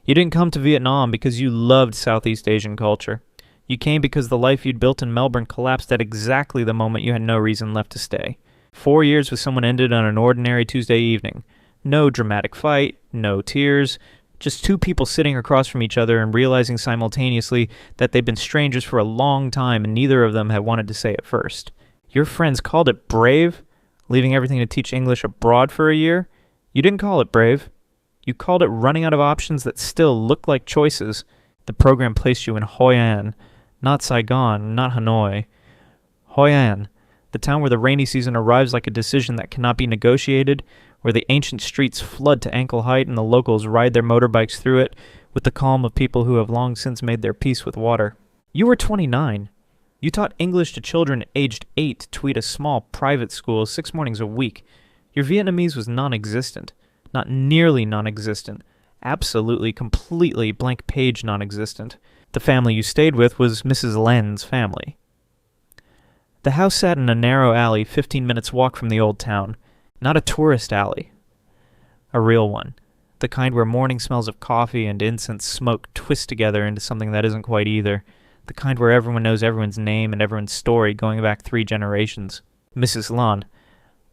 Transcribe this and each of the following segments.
You didn't come to Vietnam because you loved Southeast Asian culture. You came because the life you'd built in Melbourne collapsed at exactly the moment you had no reason left to stay. 4 years with someone ended on an ordinary Tuesday evening. No dramatic fight, no tears, just two people sitting across from each other and realizing simultaneously that they'd been strangers for a long time and neither of them had wanted to say it first. Your friends called it brave, leaving everything to teach English abroad for a year? You didn't call it brave. You called it running out of options that still looked like choices. The program placed you in Hoi An, not Saigon, not Hanoi. Hoi An, the town where the rainy season arrives like a decision that cannot be negotiated, where the ancient streets flood to ankle height and the locals ride their motorbikes through it with the calm of people who have long since made their peace with water. You were 29. You taught English to children aged 8 to eat a small private school 6 mornings a week. Your Vietnamese was non-existent. Not nearly non-existent. Absolutely, completely blank page non-existent. The family you stayed with was Mrs. Len's family. The house sat in a narrow alley 15 minutes walk from the old town. Not a tourist alley. A real one. The kind where morning smells of coffee and incense smoke twist together into something that isn't quite either. The kind where everyone knows everyone's name and everyone's story going back 3 generations. Mrs. Lan.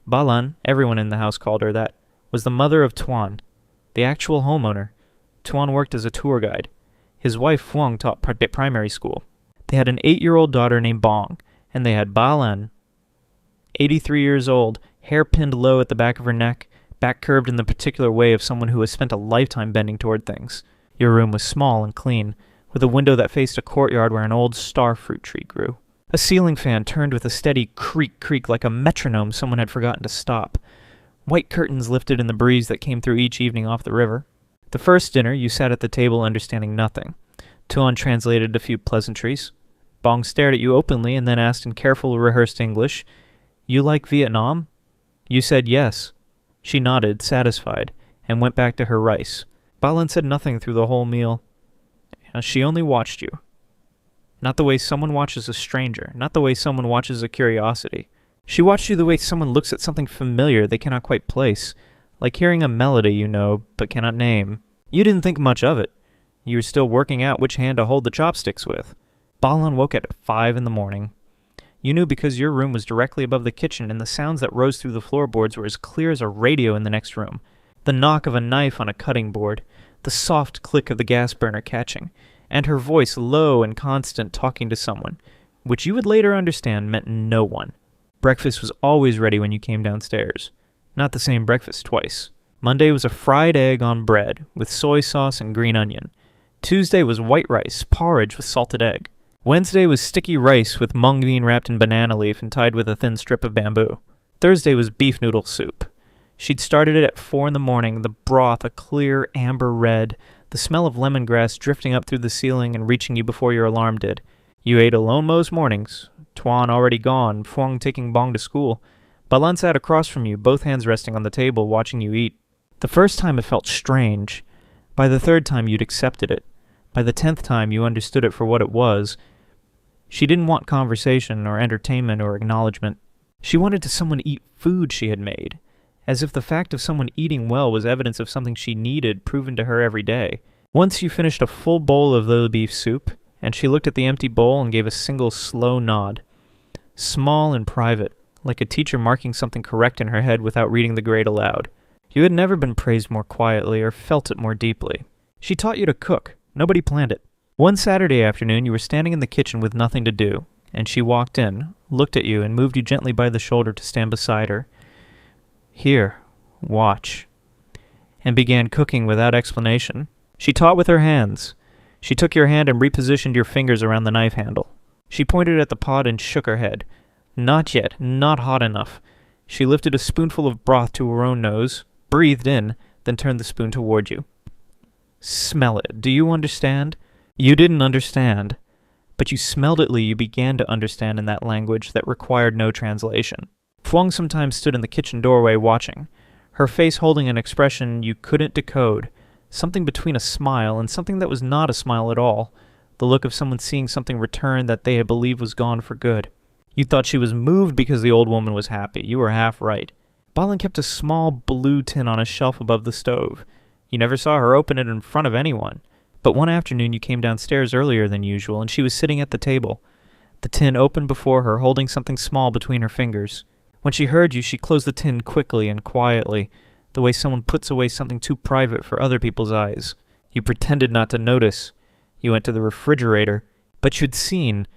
Ba Lan, everyone in the house called her that, was the mother of Tuan, the actual homeowner. Tuan worked as a tour guide. His wife Phuong taught primary school. They had an 8-year-old daughter named Bong, and they had Ba Lan, 83 years old, hair pinned low at the back of her neck, back curved in the particular way of someone who has spent a lifetime bending toward things. Your room was small and clean, with a window that faced a courtyard where an old starfruit tree grew. A ceiling fan turned with a steady creak like a metronome someone had forgotten to stop. White curtains lifted in the breeze that came through each evening off the river. The first dinner, you sat at the table understanding nothing. Tuan translated a few pleasantries. Bong stared at you openly and then asked in careful, rehearsed English, "You like Vietnam?" You said yes. She nodded, satisfied, and went back to her rice. Ba Lan said nothing through the whole meal. She only watched you. Not the way someone watches a stranger, not the way someone watches a curiosity. She watched you the way someone looks at something familiar they cannot quite place, like hearing a melody you know but cannot name. You didn't think much of it. You were still working out which hand to hold the chopsticks with. Ba Lan woke at 5 in the morning. You knew because your room was directly above the kitchen and the sounds that rose through the floorboards were as clear as a radio in the next room. The knock of a knife on a cutting board, the soft click of the gas burner catching, and her voice low and constant talking to someone, which you would later understand meant no one. Breakfast was always ready when you came downstairs. Not the same breakfast twice. Monday was a fried egg on bread with soy sauce and green onion. Tuesday was white rice, porridge with salted egg. Wednesday was sticky rice with mung bean wrapped in banana leaf and tied with a thin strip of bamboo. Thursday was beef noodle soup. She'd started it at 4 in the morning, the broth a clear amber red, the smell of lemongrass drifting up through the ceiling and reaching you before your alarm did. You ate alone most mornings, Tuan already gone, Phuong taking Bong to school. Ba Lan sat across from you, both hands resting on the table, watching you eat. The first time it felt strange. By the 3rd time you'd accepted it. By the 10th time you understood it for what it was. She didn't want conversation or entertainment or acknowledgement. She wanted to someone eat food she had made, as if the fact of someone eating well was evidence of something she needed proven to her every day. Once you finished a full bowl of the beef soup, and she looked at the empty bowl and gave a single slow nod. Small and private, like a teacher marking something correct in her head without reading the grade aloud. You had never been praised more quietly or felt it more deeply. She taught you to cook. Nobody planned it. One Saturday afternoon you were standing in the kitchen with nothing to do, and she walked in, looked at you, and moved you gently by the shoulder to stand beside her. "Here, watch," and began cooking without explanation. She taught with her hands. She took your hand and repositioned your fingers around the knife handle. She pointed at the pot and shook her head. Not yet, not hot enough. She lifted a spoonful of broth to her own nose, breathed in, then turned the spoon toward you. "Smell it. Do you understand?" You didn't understand, but you smelled it. You began to understand in that language that required no translation. Phuong sometimes stood in the kitchen doorway watching, her face holding an expression you couldn't decode, something between a smile and something that was not a smile at all, the look of someone seeing something return that they had believed was gone for good. You thought she was moved because the old woman was happy. You were half right. Ba Lan kept a small blue tin on a shelf above the stove. You never saw her open it in front of anyone. But one afternoon you came downstairs earlier than usual, and she was sitting at the table, the tin open before her, holding something small between her fingers. When she heard you, she closed the tin quickly and quietly, the way someone puts away something too private for other people's eyes. You pretended not to notice. You went to the refrigerator, but you'd seen.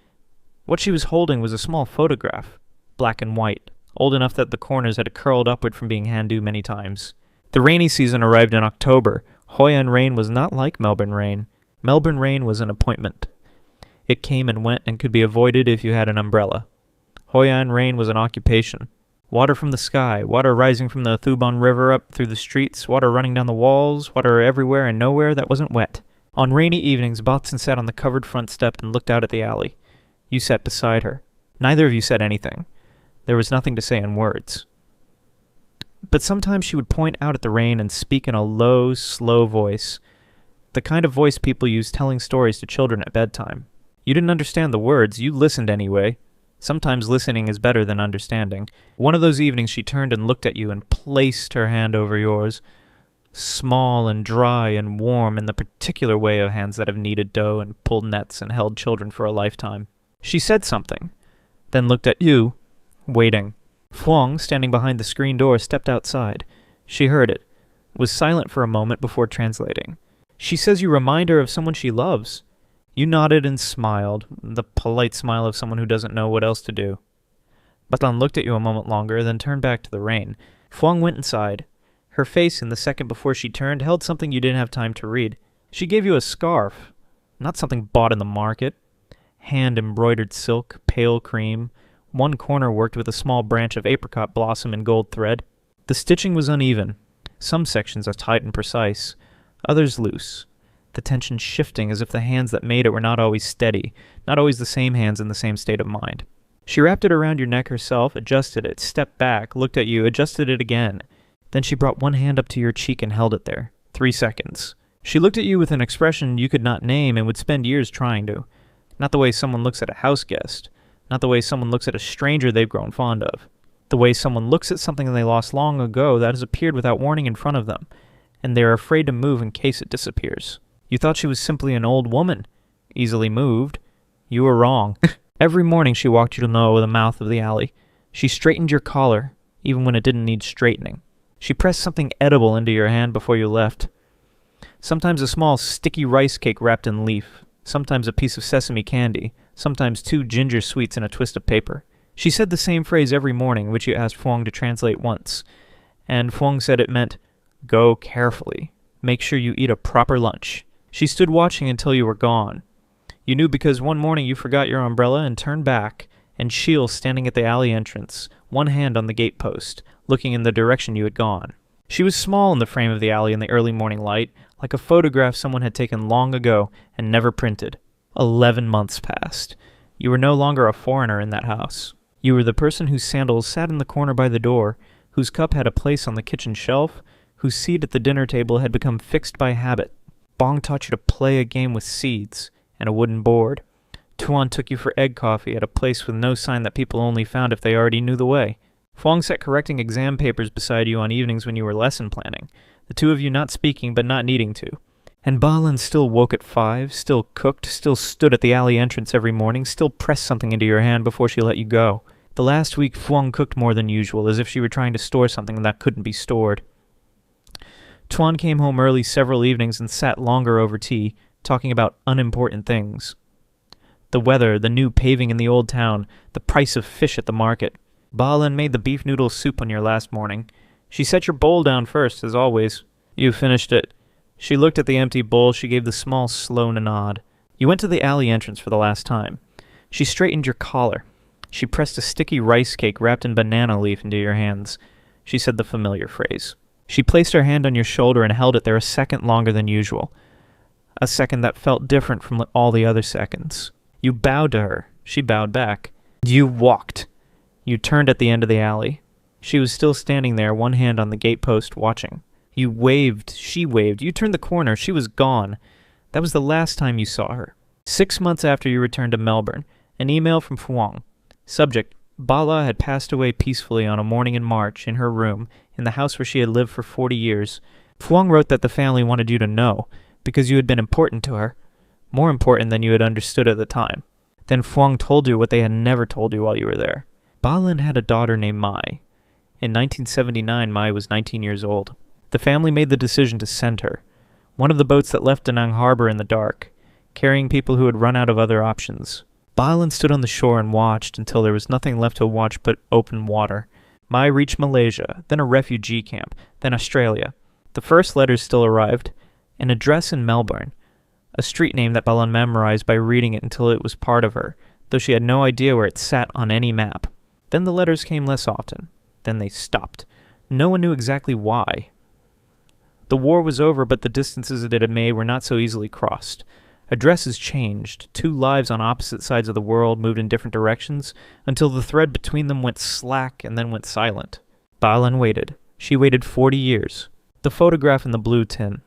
What she was holding was a small photograph, black and white, old enough that the corners had curled upward from being hand-do many times. The rainy season arrived in October. Hoi An rain was not like Melbourne rain. Melbourne rain was an appointment. It came and went and could be avoided if you had an umbrella. Hoi An rain was an occupation. Water from the sky, water rising from the Thubon River up through the streets, water running down the walls, water everywhere and nowhere that wasn't wet. On rainy evenings, Botson sat on the covered front step and looked out at the alley. You sat beside her. Neither of you said anything. There was nothing to say in words. But sometimes she would point out at the rain and speak in a low, slow voice, the kind of voice people use telling stories to children at bedtime. You didn't understand the words, you listened anyway. Sometimes listening is better than understanding. One of those evenings she turned and looked at you and placed her hand over yours, small and dry and warm in the particular way of hands that have kneaded dough and pulled nets and held children for a lifetime. She said something, then looked at you, waiting. Phuong, standing behind the screen door, stepped outside. She heard it, was silent for a moment before translating. She says you remind her of someone she loves. You nodded and smiled, the polite smile of someone who doesn't know what else to do. Batan looked at you a moment longer, then turned back to the rain. Phuong went inside. Her face, in the second before she turned, held something you didn't have time to read. She gave you a scarf, not something bought in the market. Hand-embroidered silk, pale cream. One corner worked with a small branch of apricot blossom in gold thread. The stitching was uneven. Some sections are tight and precise, others loose. The tension shifting as if the hands that made it were not always steady, not always the same hands in the same state of mind. She wrapped it around your neck herself, adjusted it, stepped back, looked at you, adjusted it again. Then she brought one hand up to your cheek and held it there. 3 seconds. She looked at you with an expression you could not name and would spend years trying to. Not the way someone looks at a house guest. Not the way someone looks at a stranger they've grown fond of. The way someone looks at something they lost long ago that has appeared without warning in front of them, and they are afraid to move in case it disappears. You thought she was simply an old woman, easily moved. You were wrong. Every morning she walked you to the mouth of the alley. She straightened your collar, even when it didn't need straightening. She pressed something edible into your hand before you left. Sometimes a small sticky rice cake wrapped in leaf. Sometimes a piece of sesame candy. Sometimes 2 ginger sweets in a twist of paper. She said the same phrase every morning, which you asked Phuong to translate once. And Phuong said it meant, go carefully. Make sure you eat a proper lunch. She stood watching until you were gone. You knew because one morning you forgot your umbrella and turned back, and Sheil standing at the alley entrance, one hand on the gatepost, looking in the direction you had gone. She was small in the frame of the alley in the early morning light, like a photograph someone had taken long ago and never printed. 11 months passed. You were no longer a foreigner in that house. You were the person whose sandals sat in the corner by the door, whose cup had a place on the kitchen shelf, whose seat at the dinner table had become fixed by habit. Bong taught you to play a game with seeds and a wooden board. Tuan took you for egg coffee at a place with no sign that people only found if they already knew the way. Phuong sat correcting exam papers beside you on evenings when you were lesson planning, the two of you not speaking but not needing to. And Balin still woke at 5, still cooked, still stood at the alley entrance every morning, still pressed something into your hand before she let you go. The last week Phuong cooked more than usual, as if she were trying to store something that couldn't be stored. Tuan came home early several evenings and sat longer over tea, talking about unimportant things. The weather, the new paving in the old town, the price of fish at the market. Balin made the beef noodle soup on your last morning. She set your bowl down first, as always. You finished it. She looked at the empty bowl. She gave the small, slow nod. You went to the alley entrance for the last time. She straightened your collar. She pressed a sticky rice cake wrapped in banana leaf into your hands. She said the familiar phrase. She placed her hand on your shoulder and held it there a second longer than usual. A second that felt different from all the other seconds. You bowed to her. She bowed back. You walked. You turned at the end of the alley. She was still standing there, one hand on the gatepost, watching. You waved. She waved. You turned the corner. She was gone. That was the last time you saw her. 6 months after you returned to Melbourne, an email from Phuong. Subject: Bala had passed away peacefully on a morning in March in her room, in the house where she had lived for 40 years. Phuong wrote that the family wanted you to know, because you had been important to her, more important than you had understood at the time. Then Phuong told you what they had never told you while you were there. Ba Lin had a daughter named Mai. In 1979, Mai was 19 years old. The family made the decision to send her, one of the boats that left Da Nang Harbor in the dark, carrying people who had run out of other options. Ba Lin stood on the shore and watched until there was nothing left to watch but open water. Mai reached Malaysia, then a refugee camp, then Australia. The first letters still arrived. An address in Melbourne, a street name that Ba Lin memorized by reading it until it was part of her, though she had no idea where it sat on any map. Then the letters came less often. Then they stopped. No one knew exactly why. The war was over, but the distances it had made were not so easily crossed. Addresses changed. Two lives on opposite sides of the world moved in different directions until the thread between them went slack and then went silent. Ba Lin waited. She waited 40 years. The photograph in the blue tin.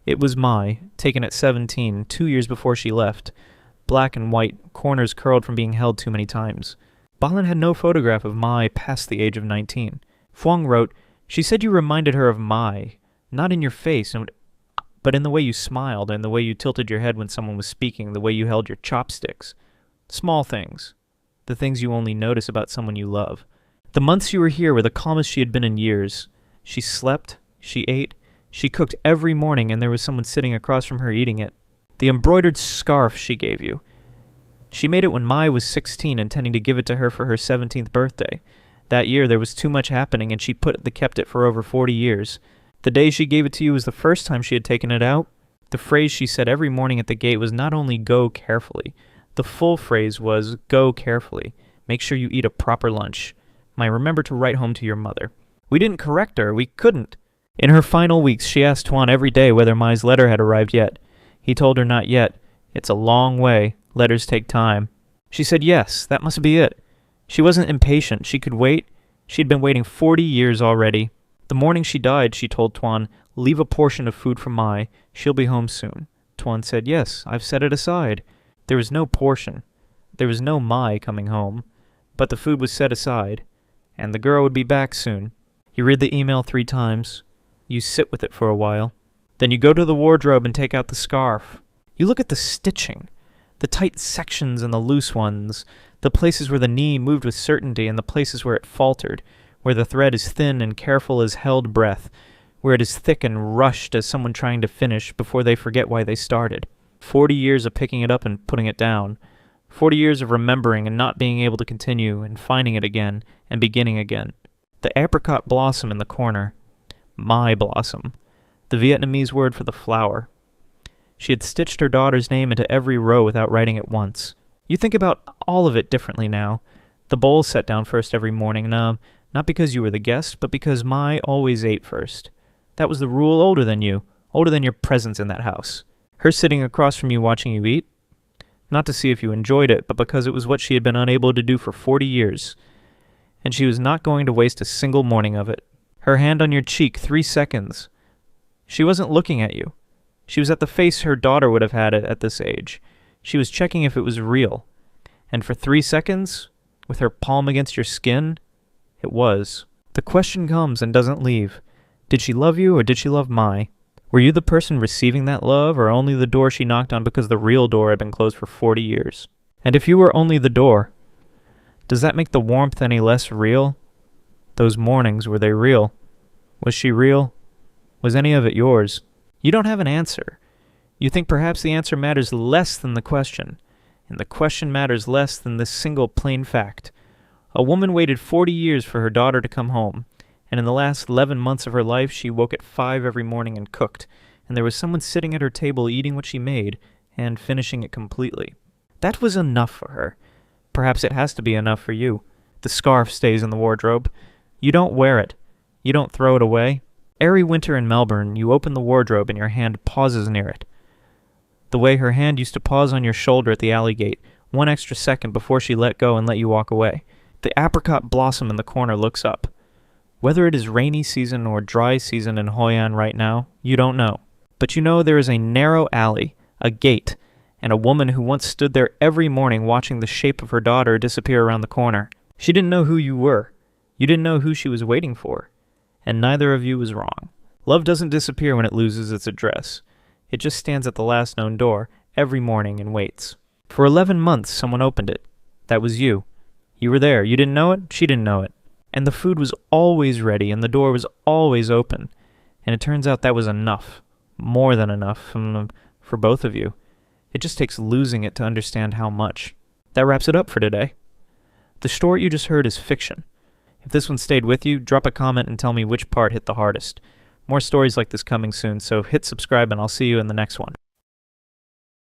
It was Mai, taken at 17, 2 years before she left. Black and white, corners curled from being held too many times. Ba Lin had no photograph of Mai past the age of 19. Phuong wrote, "She said you reminded her of Mai, not in your face, but in the way you smiled and the way you tilted your head when someone was speaking, the way you held your chopsticks. Small things. The things you only notice about someone you love. The months you were here were the calmest she had been in years. She slept, she ate, she cooked every morning, and there was someone sitting across from her eating it. The embroidered scarf she gave you. She made it when Mai was 16, intending to give it to her for her 17th birthday. That year there was too much happening, and she kept it for over 40 years. The day she gave it to you was the first time she had taken it out. The phrase she said every morning at the gate was not only 'go carefully'. The full phrase was 'go carefully. Make sure you eat a proper lunch. Mai, remember to write home to your mother.' We didn't correct her. We couldn't. In her final weeks, she asked Tuan every day whether Mai's letter had arrived yet. He told her not yet. It's a long way. Letters take time. She said yes, that must be it. She wasn't impatient. She could wait. She'd been waiting 40 years already. The morning she died, she told Tuan, 'Leave a portion of food for Mai. She'll be home soon.' Tuan said, 'Yes, I've set it aside.' There was no portion. There was no Mai coming home. But the food was set aside. And the girl would be back soon. You read the email 3 times. You sit with it for a while. Then you go to the wardrobe and take out the scarf. You look at the stitching, the tight sections and the loose ones, the places where the knee moved with certainty and the places where it faltered, where the thread is thin and careful as held breath, where it is thick and rushed as someone trying to finish before they forget why they started. 40 years of picking it up and putting it down. 40 years of remembering and not being able to continue and finding it again and beginning again. The apricot blossom in the corner. Mai blossom. The Vietnamese word for the flower. She had stitched her daughter's name into every row without writing it once. You think about all of it differently now. The bowl set down first every morning. No, not because you were the guest, but because Mai always ate first. That was the rule older than you, older than your presence in that house. Her sitting across from you watching you eat. Not to see if you enjoyed it, but because it was what she had been unable to do for 40 years. And she was not going to waste a single morning of it. Her hand on your cheek 3 seconds. She wasn't looking at you. She was at the face her daughter would have had at this age. She was checking if it was real. And for 3 seconds, with her palm against your skin, it was. The question comes and doesn't leave. Did she love you or did she love Mai? Were you the person receiving that love or only the door she knocked on because the real door had been closed for 40 years? And if you were only the door, does that make the warmth any less real? Those mornings, were they real? Was she real? Was any of it yours? You don't have an answer. You think perhaps the answer matters less than the question, and the question matters less than this single plain fact. A woman waited 40 years for her daughter to come home, and in the last 11 months of her life she woke at 5 every morning and cooked, and there was someone sitting at her table eating what she made, and finishing it completely. That was enough for her. Perhaps it has to be enough for you. The scarf stays in the wardrobe. You don't wear it. You don't throw it away. Every winter in Melbourne, you open the wardrobe and your hand pauses near it. The way her hand used to pause on your shoulder at the alley gate, 1 extra second before she let go and let you walk away. The apricot blossom in the corner looks up. Whether it is rainy season or dry season in Hoi An right now, you don't know. But you know there is a narrow alley, a gate, and a woman who once stood there every morning watching the shape of her daughter disappear around the corner. She didn't know who you were. You didn't know who she was waiting for. And neither of you was wrong. Love doesn't disappear when it loses its address. It just stands at the last known door every morning and waits. For 11 months, someone opened it. That was you. You were there. You didn't know it. She didn't know it. And the food was always ready, and the door was always open. And it turns out that was enough. More than enough for both of you. It just takes losing it to understand how much. That wraps it up for today. The story you just heard is fiction. If this one stayed with you, drop a comment and tell me which part hit the hardest. More stories like this coming soon, so hit subscribe and I'll see you in the next one.